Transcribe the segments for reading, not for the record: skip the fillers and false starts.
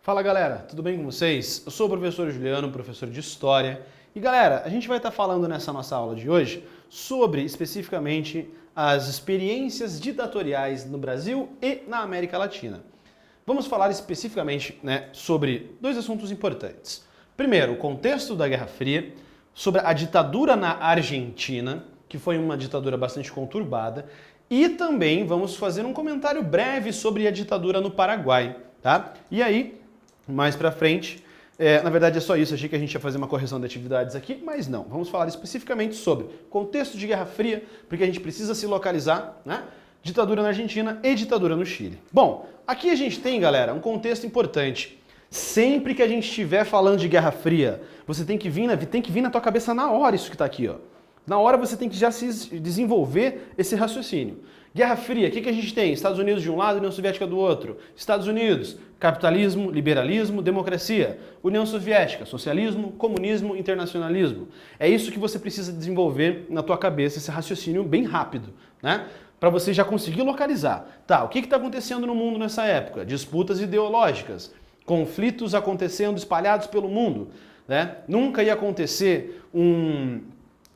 Fala galera, tudo bem com vocês? Eu sou o professor Juliano, professor de História. E galera, a gente vai estar falando nessa nossa aula de hoje sobre especificamente as experiências ditatoriais no Brasil e na América Latina. Vamos falar especificamente sobre dois assuntos importantes. Primeiro, o contexto da Guerra Fria, sobre a ditadura na Argentina, que foi uma ditadura bastante conturbada, e também vamos fazer um comentário breve sobre a ditadura no Paraguai, tá? E aí, mais pra frente, na verdade é só isso, achei que a gente ia fazer uma correção de atividades aqui, mas não. Vamos falar especificamente sobre contexto de Guerra Fria, porque a gente precisa se localizar, né? Ditadura na Argentina e ditadura no Chile. Bom, aqui a gente tem, galera, um contexto importante. Sempre que a gente estiver falando de Guerra Fria, você tem que vir na tua cabeça na hora isso que está aqui, ó. Na hora você tem que já se desenvolver esse raciocínio. Guerra Fria, o que a gente tem? Estados Unidos de um lado, União Soviética do outro. Estados Unidos, capitalismo, liberalismo, democracia. União Soviética, socialismo, comunismo, internacionalismo. É isso que você precisa desenvolver na tua cabeça, esse raciocínio bem rápido, né? Para você já conseguir localizar. Tá, o que está acontecendo no mundo nessa época? Disputas ideológicas, conflitos acontecendo espalhados pelo mundo, né? Nunca ia acontecer um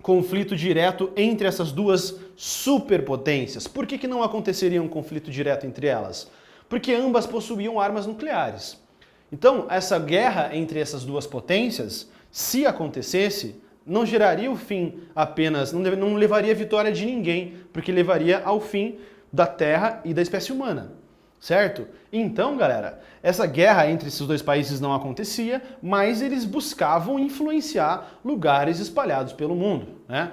conflito direto entre essas duas superpotências. Por que não aconteceria um conflito direto entre elas? Porque ambas possuíam armas nucleares. Então, essa guerra entre essas duas potências, se acontecesse, não geraria o fim apenas, não levaria a vitória de ninguém, porque levaria ao fim da Terra e da espécie humana. Certo? Então, galera, essa guerra entre esses dois países não acontecia, mas eles buscavam influenciar lugares espalhados pelo mundo, né?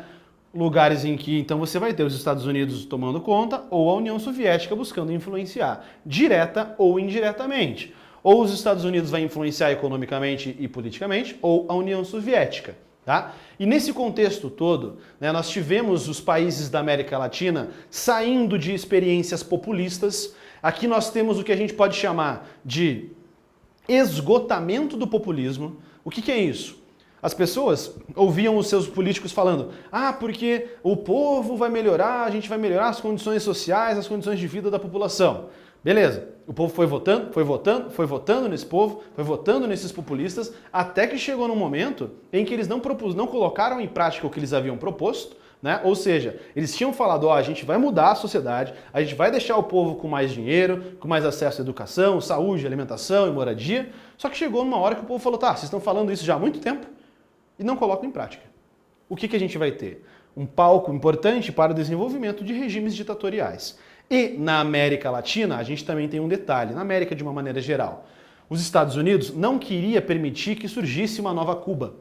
Lugares em que, então, você vai ter os Estados Unidos tomando conta ou a União Soviética buscando influenciar, direta ou indiretamente. Ou os Estados Unidos vai influenciar economicamente e politicamente, ou a União Soviética. Tá? E nesse contexto todo, nós tivemos os países da América Latina saindo de experiências populistas. Aqui nós temos o que a gente pode chamar de esgotamento do populismo. O que é isso? As pessoas ouviam os seus políticos falando: ah, porque o povo vai melhorar, a gente vai melhorar as condições sociais, as condições de vida da população. Beleza, o povo foi votando nesse povo, foi votando nesses populistas, até que chegou num momento em que eles não colocaram em prática o que eles haviam proposto, né? Ou seja, eles tinham falado, ó, a gente vai mudar a sociedade, a gente vai deixar o povo com mais dinheiro, com mais acesso à educação, saúde, alimentação e moradia, só que chegou numa hora que o povo falou, tá, vocês estão falando isso já há muito tempo e não colocam em prática. O que a gente vai ter? Um palco importante para o desenvolvimento de regimes ditatoriais. E na América Latina, a gente também tem um detalhe, na América de uma maneira geral. Os Estados Unidos não queria permitir que surgisse uma nova Cuba.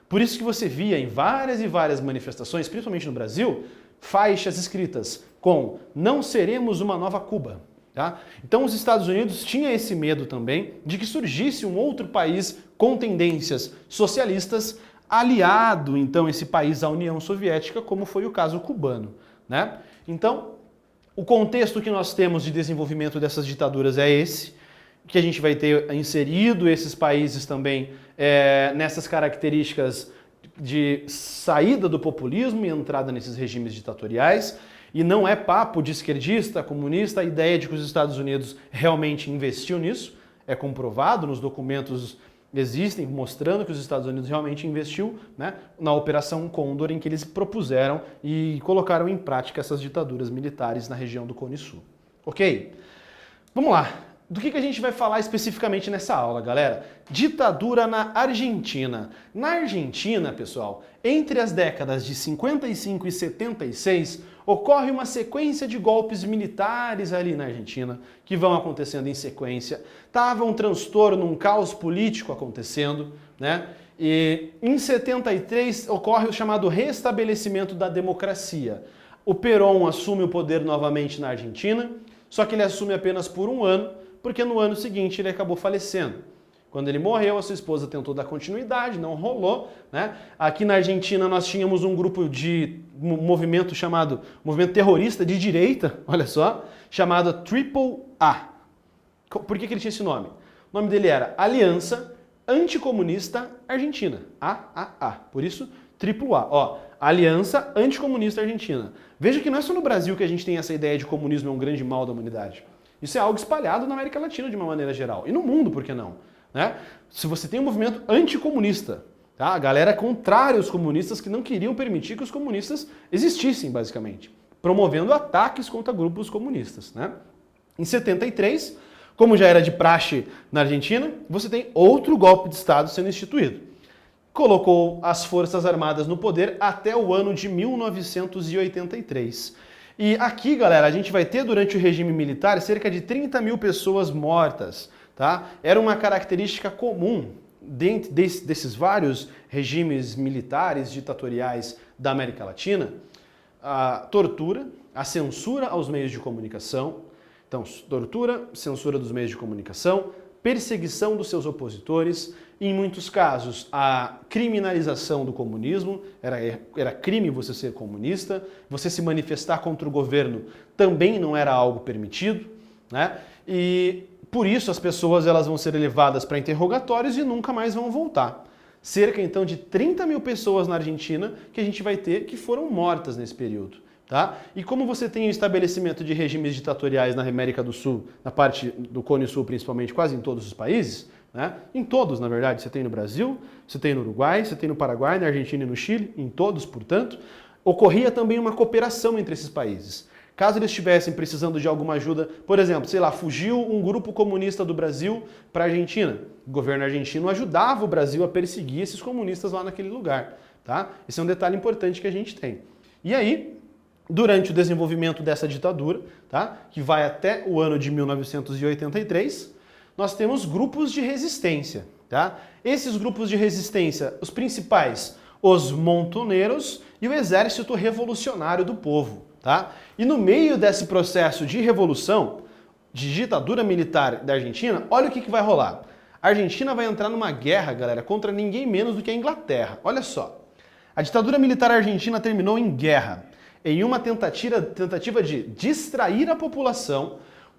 Por isso que você via em várias e várias manifestações, principalmente no Brasil, faixas escritas com "Não seremos uma nova Cuba". Tá? Então os Estados Unidos tinham esse medo também de que surgisse um outro país com tendências socialistas, aliado então esse país à União Soviética, como foi o caso cubano, né? Então, o contexto que nós temos de desenvolvimento dessas ditaduras é esse, que a gente vai ter inserido esses países também nessas características de saída do populismo e entrada nesses regimes ditatoriais. E não é papo de esquerdista, comunista, a ideia de que os Estados Unidos realmente investiu nisso, é comprovado nos documentos existem mostrando que os Estados Unidos realmente investiu, né, na Operação Condor, em que eles propuseram e colocaram em prática essas ditaduras militares na região do Cone Sul. Ok? Vamos lá. Do que a gente vai falar especificamente nessa aula, galera? Ditadura na Argentina. Na Argentina, pessoal, entre as décadas de 55 e 76, ocorre uma sequência de golpes militares ali na Argentina, que vão acontecendo em sequência. Tava um transtorno, um caos político acontecendo, né? E em 73 ocorre o chamado restabelecimento da democracia. O Perón assume o poder novamente na Argentina, só que ele assume apenas por um ano, porque no ano seguinte ele acabou falecendo. Quando ele morreu, a sua esposa tentou dar continuidade, não rolou, né? Aqui na Argentina nós tínhamos um grupo de movimento chamado movimento terrorista de direita, olha só, chamado AAA. Por que ele tinha esse nome? O nome dele era Aliança Anticomunista Argentina, AAA. Por isso, AAA. Ó, Aliança Anticomunista Argentina. Veja que não é só no Brasil que a gente tem essa ideia de comunismo é um grande mal da humanidade. Isso é algo espalhado na América Latina de uma maneira geral. E no mundo, por que não? né? Se você tem um movimento anticomunista, tá? A galera contrária aos comunistas que não queriam permitir que os comunistas existissem, basicamente, promovendo ataques contra grupos comunistas, né? Em 73, como já era de praxe na Argentina, você tem outro golpe de Estado sendo instituído. Colocou as Forças Armadas no poder até o ano de 1983. E aqui, galera, a gente vai ter durante o regime militar cerca de 30 mil pessoas mortas, tá? Era uma característica comum dentro desses vários regimes militares ditatoriais da América Latina, a tortura, a censura aos meios de comunicação. Então, tortura, censura dos meios de comunicação, perseguição dos seus opositores, e, em muitos casos, a criminalização do comunismo, era crime você ser comunista, você se manifestar contra o governo também não era algo permitido, né? E por isso as pessoas elas vão ser levadas para interrogatórios e nunca mais vão voltar. Cerca, então, de 30 mil pessoas na Argentina que a gente vai ter que foram mortas nesse período. Tá? E como você tem o estabelecimento de regimes ditatoriais na América do Sul, na parte do Cone Sul principalmente, quase em todos os países, né? Em todos, na verdade, você tem no Brasil, você tem no Uruguai, você tem no Paraguai, na Argentina e no Chile, em todos, portanto, ocorria também uma cooperação entre esses países. Caso eles estivessem precisando de alguma ajuda, por exemplo, sei lá, fugiu um grupo comunista do Brasil para a Argentina, o governo argentino ajudava o Brasil a perseguir esses comunistas lá naquele lugar. Tá? Esse é um detalhe importante que a gente tem. E aí, durante o desenvolvimento dessa ditadura, tá, que vai até o ano de 1983, nós temos grupos de resistência. Tá? Esses grupos de resistência, os principais, os montoneiros e o Exército Revolucionário do Povo. Tá? E no meio desse processo de revolução, de ditadura militar da Argentina, olha o que vai rolar. A Argentina vai entrar numa guerra, galera, contra ninguém menos do que a Inglaterra. Olha só. A ditadura militar argentina terminou em guerra, em uma tentativa de distrair a população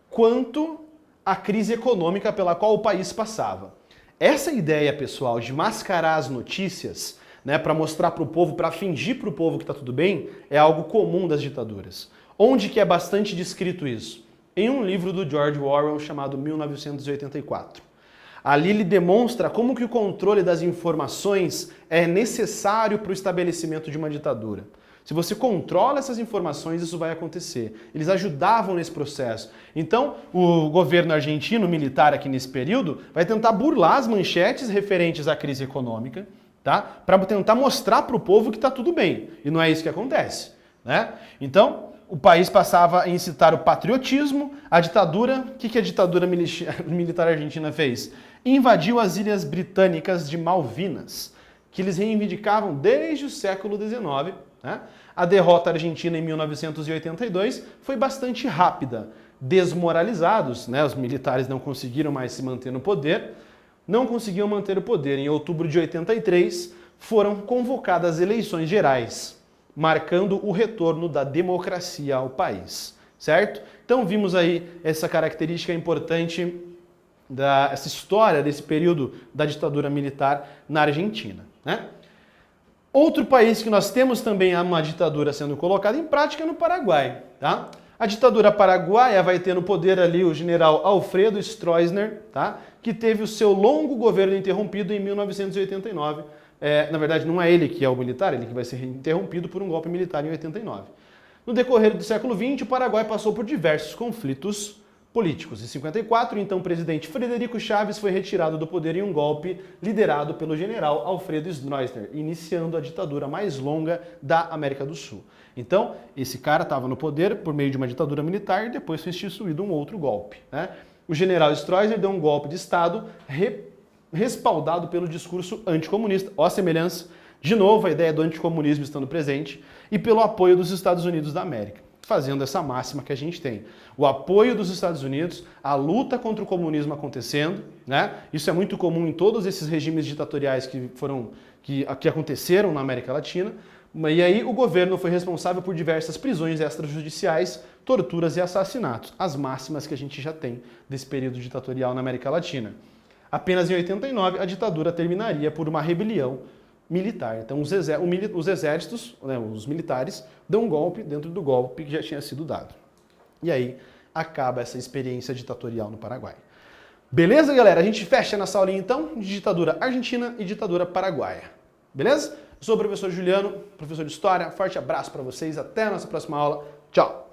quanto à crise econômica pela qual o país passava. Essa ideia, pessoal, de mascarar as notícias, né, para mostrar para o povo, para fingir para o povo que está tudo bem, é algo comum das ditaduras. Onde que é bastante descrito isso? Em um livro do George Orwell chamado 1984. Ali ele demonstra como que o controle das informações é necessário para o estabelecimento de uma ditadura. Se você controla essas informações, isso vai acontecer. Eles ajudavam nesse processo. Então, o governo argentino, militar aqui nesse período, vai tentar burlar as manchetes referentes à crise econômica, tá? Para tentar mostrar para o povo que está tudo bem. E não é isso que acontece, né? Então, o país passava a incitar o patriotismo, a ditadura. O que a ditadura militar argentina fez? Invadiu as ilhas britânicas de Malvinas, que eles reivindicavam desde o século XIX. Né? A derrota argentina em 1982 foi bastante rápida. Desmoralizados, né? Os militares não conseguiram mais se manter no poder, não conseguiam manter o poder. Em outubro de 83 foram convocadas eleições gerais, marcando o retorno da democracia ao país, certo? Então vimos aí essa característica importante essa história desse período da ditadura militar na Argentina, né? Outro país que nós temos também uma ditadura sendo colocada em prática é no Paraguai, tá? A ditadura paraguaia vai ter no poder ali o general Alfredo Stroessner, tá? Que teve o seu longo governo interrompido em 1989. Na verdade, não é ele que é o militar, ele que vai ser interrompido por um golpe militar em 89. No decorrer do século XX, o Paraguai passou por diversos conflitos políticos. Em 54, então, o presidente Frederico Chaves foi retirado do poder em um golpe liderado pelo general Alfredo Stroessner, iniciando a ditadura mais longa da América do Sul. Então, esse cara estava no poder por meio de uma ditadura militar e depois foi instituído um outro golpe, né? O general Stroessner deu um golpe de Estado respaldado pelo discurso anticomunista, ó a semelhança, de novo a ideia do anticomunismo estando presente, e pelo apoio dos Estados Unidos da América, fazendo essa máxima que a gente tem. O apoio dos Estados Unidos, a luta contra o comunismo acontecendo, né? Isso é muito comum em todos esses regimes ditatoriais que aconteceram na América Latina, e aí o governo foi responsável por diversas prisões extrajudiciais, torturas e assassinatos, as máximas que a gente já tem desse período ditatorial na América Latina. Apenas em 89, a ditadura terminaria por uma rebelião militar. Então, os exércitos, né, os militares, dão um golpe dentro do golpe que já tinha sido dado. E aí, acaba essa experiência ditatorial no Paraguai. Beleza, galera? A gente fecha nessa aulinha, então, de ditadura argentina e ditadura paraguaia. Beleza? Eu sou o professor Juliano, professor de História. Forte abraço para vocês. Até a nossa próxima aula. Tchau!